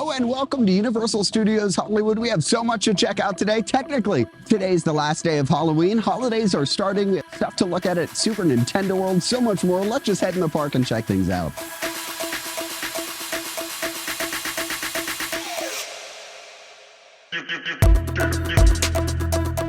Hello and welcome to Universal Studios Hollywood. We have so much to check out today. Technically, today's the last day of Halloween. Holidays are starting. We have stuff to look at Super Nintendo World, so much more. Let's just head in the park and check things out.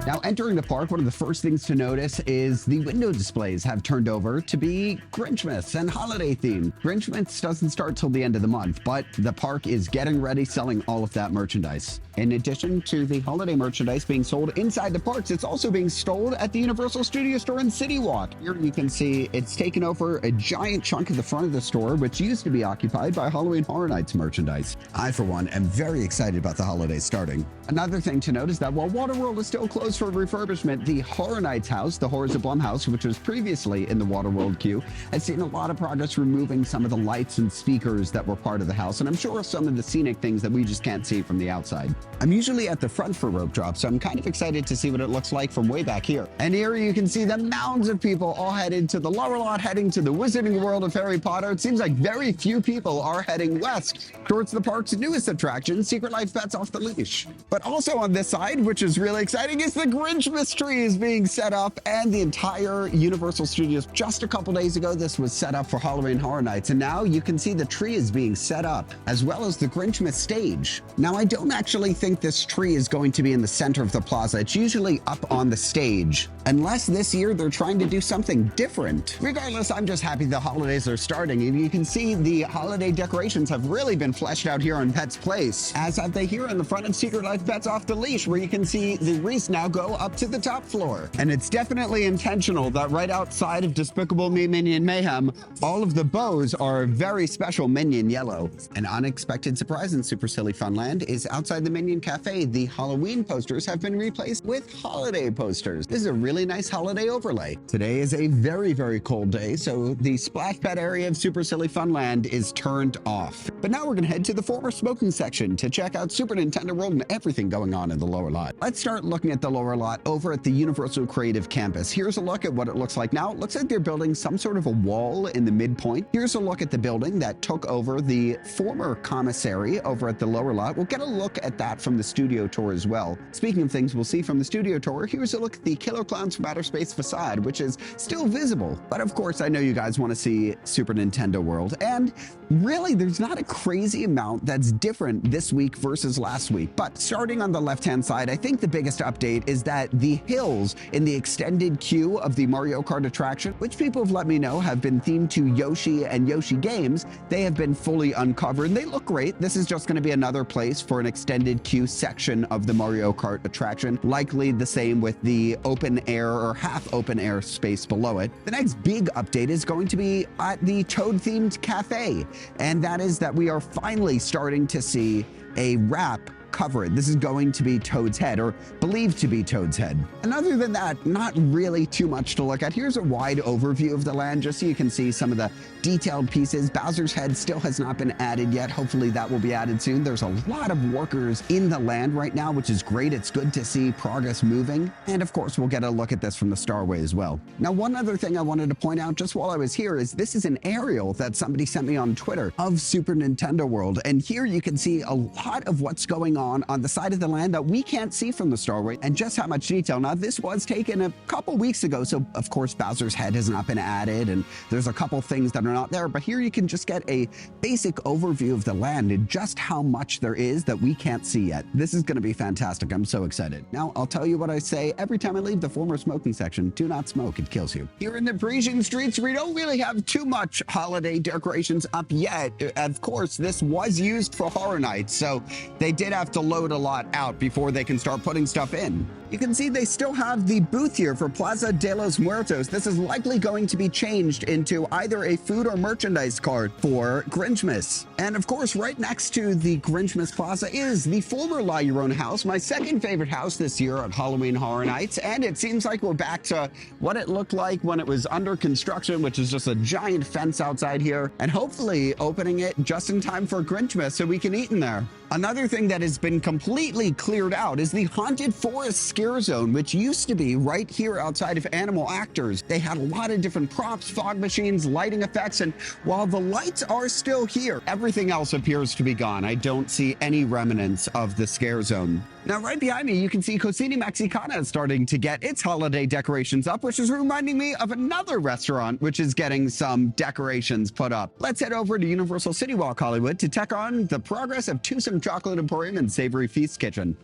Now, entering the park, one of the first things to notice is the window displays have turned over to be Grinchmas and holiday themed. Grinchmas doesn't start till the end of the month, but the park is getting ready, selling all of that merchandise. In addition to the holiday merchandise being sold inside the parks, it's also being sold at the Universal Studio Store in City Walk. Here you can see it's taken over a giant chunk of the front of the store, which used to be occupied by Halloween Horror Nights merchandise. I, for one, am very excited about the holidays starting. Another thing to note is that while Waterworld is still closed for refurbishment, the Horror Nights house, the Horrors of Blumhouse, which was previously in the Waterworld queue, has seen a lot of progress removing some of the lights and speakers that were part of the house, and I'm sure some of the scenic things that we just can't see from the outside. I'm usually at the front for rope drop, so I'm kind of excited to see what it looks like from way back here. And here you can see the mounds of people all headed to the lower lot, heading to the Wizarding World of Harry Potter. It seems like very few people are heading west towards the park's newest attraction, Secret Life Pets Off the Leash. But also on this side, which is really exciting, is the Grinchmas tree is being set up, and the entire Universal Studios. Just a couple days ago, this was set up for Halloween Horror Nights, and now you can see the tree is being set up, as well as the Grinchmas stage. Now, I don't actually think this tree is going to be in the center of the plaza. It's usually up on the stage, unless this year they're trying to do something different. Regardless, I'm just happy the holidays are starting, and you can see the holiday decorations have really been fleshed out here on Pets Place, as have they here in the front of Secret Life Pets Off the Leash, where you can see the wreaths now go up to the top floor. And it's definitely intentional that right outside of Despicable Me Minion Mayhem, all of the bows are very special Minion yellow. An unexpected surprise in Super Silly Funland is outside the Minion Cafe. The Halloween posters have been replaced with holiday posters. This is a really nice holiday overlay. Today is a very, very cold day, so the splash pad area of Super Silly Funland is turned off. But now we're gonna head to the former smoking section to check out Super Nintendo World and everything going on in the lower lot. Let's start looking at the lower lot over at the Universal Creative Campus. Here's a look at what it looks like now. It looks like they're building some sort of a wall in the midpoint. Here's a look at the building that took over the former commissary over at the lower lot. We'll get a look at that from the studio tour as well. Speaking of things we'll see from the studio tour, here's a look at the Killer Clowns from Outer Space facade, which is still visible. But of course, I know you guys want to see Super Nintendo World, and really, there's not a crazy amount that's different this week versus last week. But starting on the left-hand side, I think the biggest update is that the hills in the extended queue of the Mario Kart attraction, which people have let me know have been themed to Yoshi and Yoshi games, they have been fully uncovered. They look great. This is just going to be another place for an extended queue section of the Mario Kart attraction, likely the same with the open air or half open air space below it. The next big update is going to be at the Toad-themed cafe, and that is that we are finally starting to see a wrap cover it. This is going to be Toad's head, or believed to be Toad's head. And other than that, not really too much to look at. Here's a wide overview of the land, just so you can see some of the detailed pieces. Bowser's head still has not been added yet. Hopefully that will be added soon. There's a lot of workers in the land right now, which is great. It's good to see progress moving. And of course, we'll get a look at this from the Starway as well. Now, one other thing I wanted to point out just while I was here is this is an aerial that somebody sent me on Twitter of Super Nintendo World. And here you can see a lot of what's going on the side of the land that we can't see from the Starway, and just how much detail. Now, this was taken a couple weeks ago, so of course Bowser's head has not been added, and there's a couple things that are not there, but here you can just get a basic overview of the land and just how much there is that we can't see yet. This is going to be fantastic. I'm so excited. Now, I'll tell you what I say every time I leave the former smoking section: do not smoke, it kills you. Here in the Parisian streets, we don't really have too much holiday decorations up yet. Of course, this was used for Horror Nights, so they did have to load a lot out before they can start putting stuff in. You can see they still have the booth here for Plaza de los Muertos. This is likely going to be changed into either a food or merchandise cart for Grinchmas. And of course, right next to the Grinchmas Plaza is the former La Llorona house, my second favorite house this year at Halloween Horror Nights. And it seems like we're back to what it looked like when it was under construction, which is just a giant fence outside here, and hopefully opening it just in time for Grinchmas so we can eat in there. Another thing that has been completely cleared out is the Haunted Forest Scare Zone, which used to be right here outside of Animal Actors. They had a lot of different props, fog machines, lighting effects, and while the lights are still here, everything else appears to be gone. I don't see any remnants of the Scare Zone. Now, right behind me, you can see Cocina Mexicana is starting to get its holiday decorations up, which is reminding me of another restaurant which is getting some decorations put up. Let's head over to Universal City Walk Hollywood to check on the progress of Twosome Chocolate Emporium and Savory Feast Kitchen.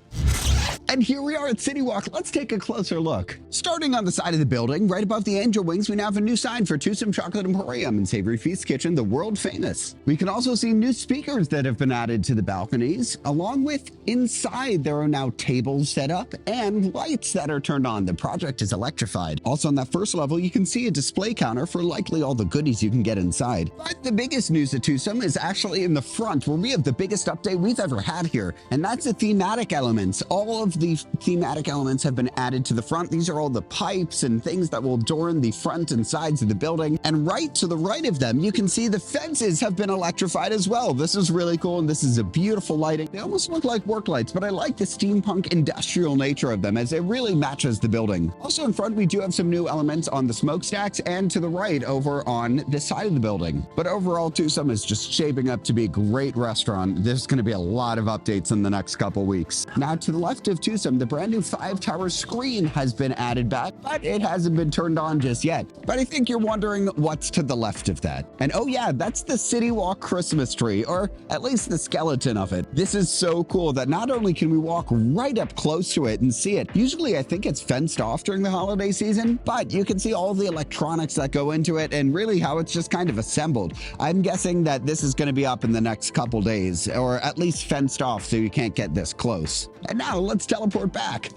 And here we are at City Walk. Let's take a closer look. Starting on the side of the building, right above the angel wings, we now have a new sign for Twosome Chocolate Emporium and Savory Feast Kitchen, the world famous. We can also see new speakers that have been added to the balconies, along with inside there are now tables set up and lights that are turned on. The project is electrified. Also on that first level, you can see a display counter for likely all the goodies you can get inside. But the biggest news at Twosome is actually in the front, where we have the biggest update we've ever had here, and that's the thematic elements. All of the thematic elements have been added to the front. These are all the pipes and things that will adorn the front and sides of the building. And right to the right of them, you can see the fences have been electrified as well. This is really cool, and this is a beautiful lighting. They almost look like work lights, but I like the steampunk industrial nature of them as it really matches the building. Also in front, we do have some new elements on the smokestacks and to the right over on the side of the building. But overall, Twosome is just shaping up to be a great restaurant. There's going to be a lot of updates in the next couple weeks. Now to the left of Twosome, the brand new 5-tower screen has been added back, but it hasn't been turned on just yet. But I think you're wondering what's to the left of that. And oh yeah, that's the City Walk Christmas tree, or at least the skeleton of it. This is so cool that not only can we walk right up close to it and see it, usually I think it's fenced off during the holiday season, but you can see all the electronics that go into it and really how it's just kind of assembled. I'm guessing that this is going to be up in the next couple days, or at least fenced off so you can't get this close. And now let's teleport back.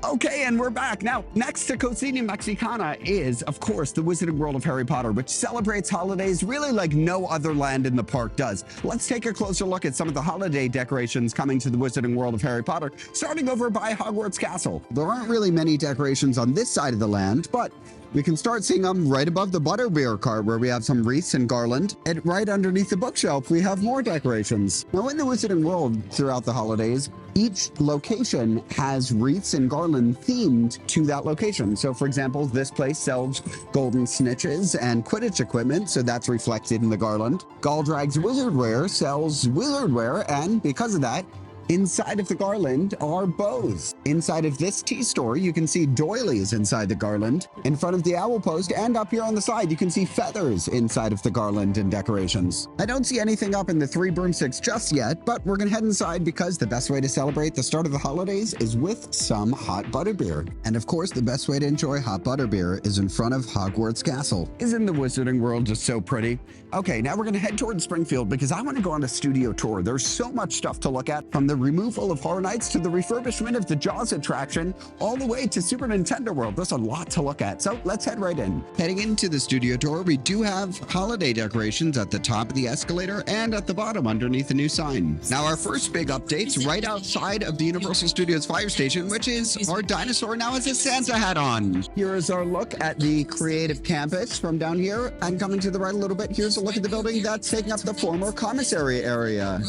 Okay, and we're back. Now, next to Cocina Mexicana is, of course, the Wizarding World of Harry Potter, which celebrates holidays really like no other land in the park does. Let's take a closer look at some of the holiday decorations coming to the Wizarding World of Harry Potter, starting over by Hogwarts Castle. There aren't really many decorations on this side of the land, but we can start seeing them right above the butterbeer cart, where we have some wreaths and garland, and right underneath the bookshelf we have more decorations. Now in the Wizarding World throughout the holidays, each location has wreaths and garland themed to that location. So for example, this place sells golden snitches and Quidditch equipment, so that's reflected in the garland. Galdrag's Wizardwear sells wizardwear, and because of that, inside of the garland are bows. Inside of this tea store, you can see doilies inside the garland. In front of the owl post and up here on the side, you can see feathers inside of the garland and decorations. I don't see anything up in the 3 broomsticks just yet, but we're gonna head inside because the best way to celebrate the start of the holidays is with some hot butterbeer. And of course, the best way to enjoy hot butterbeer is in front of Hogwarts Castle. Isn't the Wizarding World just so pretty? Okay, now we're gonna head towards Springfield because I wanna go on a studio tour. There's so much stuff to look at, from the removal of Horror Nights to the refurbishment of the Jaws attraction, all the way to Super Nintendo World. There's a lot to look at, so let's head right in. Heading into the studio tour, we do have holiday decorations at the top of the escalator and at the bottom underneath the new sign. Now our first big update's right outside of the Universal Studios fire station, which is our dinosaur now has a Santa hat on. Here is our look at the creative campus from down here, and coming to the right a little bit, here's a look at the building that's taking up the former commissary area.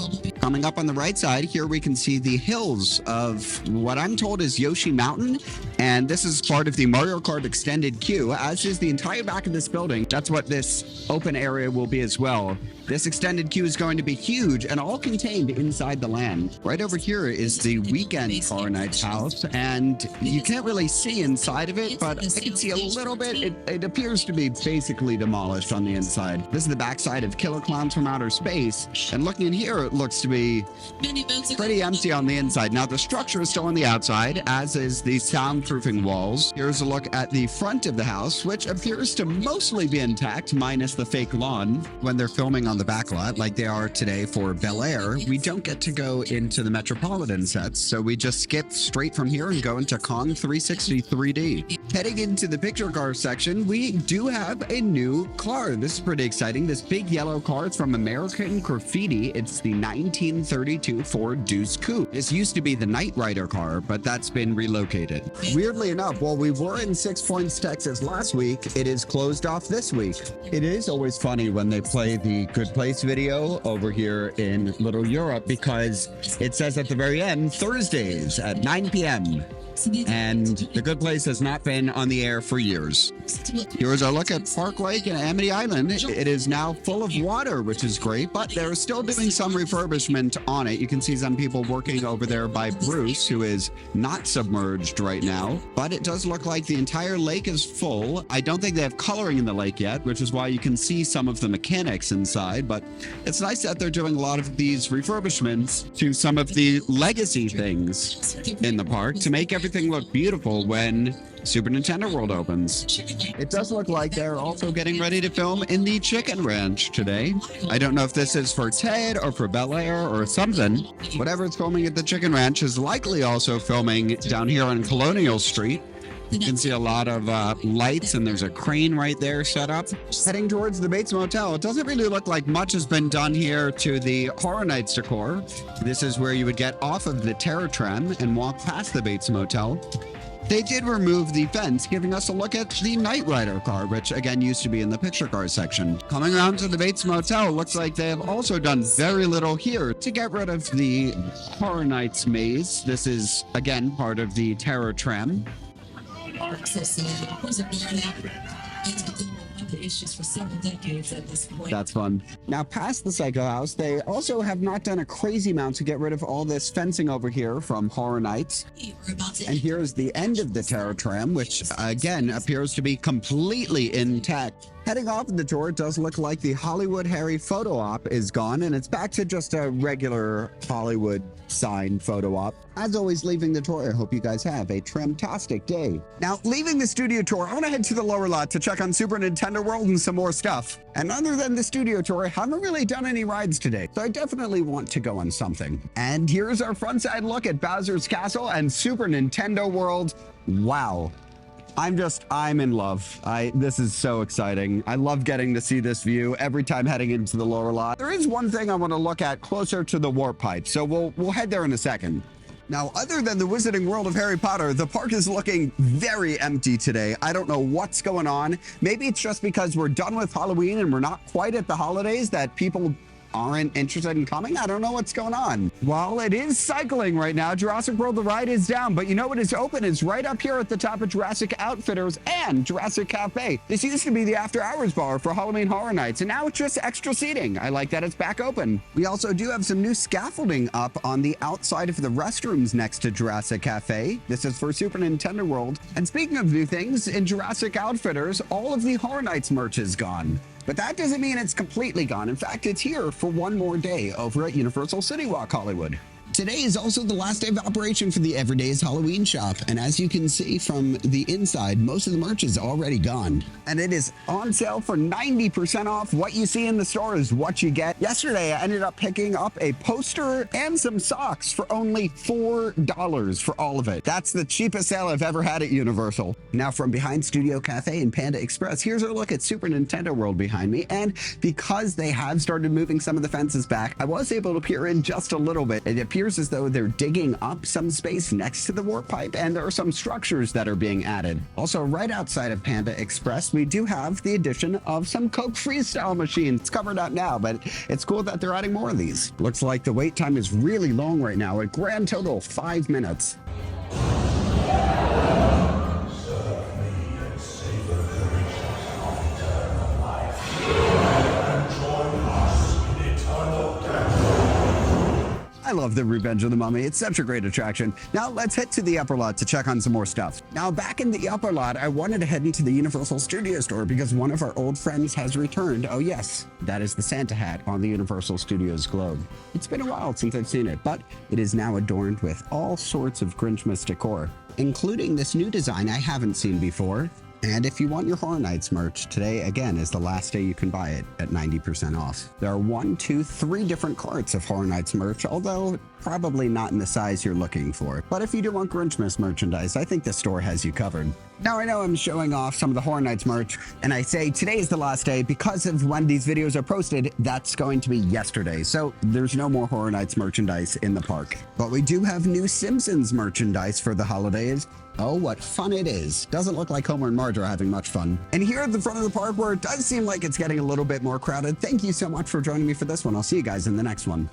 Coming up on the right side, here we can see the hills of what I'm told is Yoshi Mountain, and this is part of the Mario Kart extended queue, as is the entire back of this building. That's what this open area will be as well. This extended queue is going to be huge and all contained inside the land. Right over here is the Weekend Horror Nights house, and you can't really see inside of it, but I can see a little bit. It appears to be basically demolished on the inside. This is the backside of Killer Clowns from Outer Space, and looking in here, it looks to be pretty empty on the inside. Now the structure is still on the outside, as is the soundproofing walls. Here's a look at the front of the house, which appears to mostly be intact, minus the fake lawn. When they're filming on the back lot, like they are today for Bel Air, we don't get to go into the Metropolitan sets, so we just skip straight from here and go into Kong 360 3D. Heading into the picture car section, we do have a new car. This is pretty exciting. This big yellow car is from American Graffiti. It's the 1932 Ford Deuce Coupe. This used to be the Knight Rider car, but that's been relocated. weirdly enough, while we were in 6 Points, Texas last week, it is closed off this week. It is always funny when they play the Good Place video over here in Little Europe, because it says at the very end, Thursdays at 9 p.m. And the Good Place has not been on the air for years. Here's a look at Park Lake and Amity Island. It is now full of water, which is great, but they're still doing some refurbishment on it. You can see some people working over there by Bruce, who is not submerged right now, but it does look like the entire lake is full. I don't think they have coloring in the lake yet, which is why you can see some of the mechanics inside, but it's nice that they're doing a lot of these refurbishments to some of the legacy things in the park to make everything look beautiful when Super Nintendo World opens. It does look like they're also getting ready to film in the Chicken Ranch today. I don't know if this is for Ted or for Bel Air or something. Whatever it's filming at the Chicken Ranch is likely also filming down here on Colonial Street. You can see a lot of lights, and there's a crane right there set up. Heading towards the Bates Motel, it doesn't really look like much has been done here to the Horror Nights decor. This is where you would get off of the Terror Tram and walk past the Bates Motel. They did remove the fence, giving us a look at the Knight Rider car, which again used to be in the picture car section. Coming around to the Bates Motel, looks like they have also done very little here to get rid of the Horror Nights maze. This is again part of the Terror Tram. Issues for several decades at this point. That's fun. Now, past the Psycho House, they also have not done a crazy amount to get rid of all this fencing over here from Horror Nights. And here's the end of the Terror Tram, which again appears to be completely intact. Heading off the tour, it does look like the Hollywood Harry photo op is gone, and it's back to just a regular Hollywood sign photo op. As always, leaving the tour, I hope you guys have a tramtastic day. Now, leaving the studio tour, I want to head to the lower lot to check on Super Nintendo World and some more stuff. And other than the studio tour, I haven't really done any rides today, so I definitely want to go on something. And here's our front side look at Bowser's Castle and Super Nintendo World. Wow. I'm in love. This is so exciting. I love getting to see this view every time heading into the lower lot. There is one thing I want to look at closer to the warp pipe, so we'll head there in a second. Now, other than the Wizarding World of Harry Potter, the park is looking very empty today. I don't know what's going on. Maybe it's just because we're done with Halloween and we're not quite at the holidays that people aren't interested in coming. I don't know what's going on. Well, it is cycling right now. Jurassic World, the ride is down, but you know what is open? It's right up here at the top of Jurassic Outfitters and Jurassic Cafe. This used to be the after hours bar for Halloween Horror Nights, and now it's just extra seating. I like that it's back open. We also do have some new scaffolding up on the outside of the restrooms next to Jurassic Cafe. This is for Super Nintendo World. And speaking of new things, in Jurassic Outfitters, all of the Horror Nights merch is gone. But that doesn't mean it's completely gone. In fact, it's here for one more day over at Universal City Walk Hollywood. Today is also the last day of operation for the Everyday's Halloween shop, and as you can see from the inside, most of the merch is already gone. And it is on sale for 90% off. What you see in the store is what you get. Yesterday, I ended up picking up a poster and some socks for only $4 for all of it. That's the cheapest sale I've ever had at Universal. Now from behind Studio Cafe and Panda Express, here's a look at Super Nintendo World behind me. And because they have started moving some of the fences back, I was able to peer in just a little bit. It appears as though they're digging up some space next to the warp pipe, and there are some structures that are being added. Also, right outside of Panda Express, we do have the addition of some Coke Freestyle machines. It's covered up now, but it's cool that they're adding more of these. Looks like the wait time is really long right now, a grand total of 5 minutes. I love the Revenge of the Mummy. It's such a great attraction. Now let's head to the upper lot to check on some more stuff. Now back in the upper lot, I wanted to head into the Universal Studio store because one of our old friends has returned. Oh yes, that is the Santa hat on the Universal Studios globe. It's been a while since I've seen it, but it is now adorned with all sorts of Grinchmas decor, including this new design I haven't seen before. And if you want your Horror Nights merch, today again is the last day you can buy it at 90% off. There are 1, 2, 3 different carts of Horror Nights merch, although probably not in the size you're looking for. But if you do want Grinchmas merchandise, I think the store has you covered. Now I know I'm showing off some of the Horror Nights merch, and I say today is the last day because of when these videos are posted, that's going to be yesterday. So there's no more Horror Nights merchandise in the park. But we do have new Simpsons merchandise for the holidays. Oh, what fun it is. Doesn't look like Homer and Marge are having much fun. And here at the front of the park, where it does seem like it's getting a little bit more crowded, thank you so much for joining me for this one. I'll see you guys in the next one.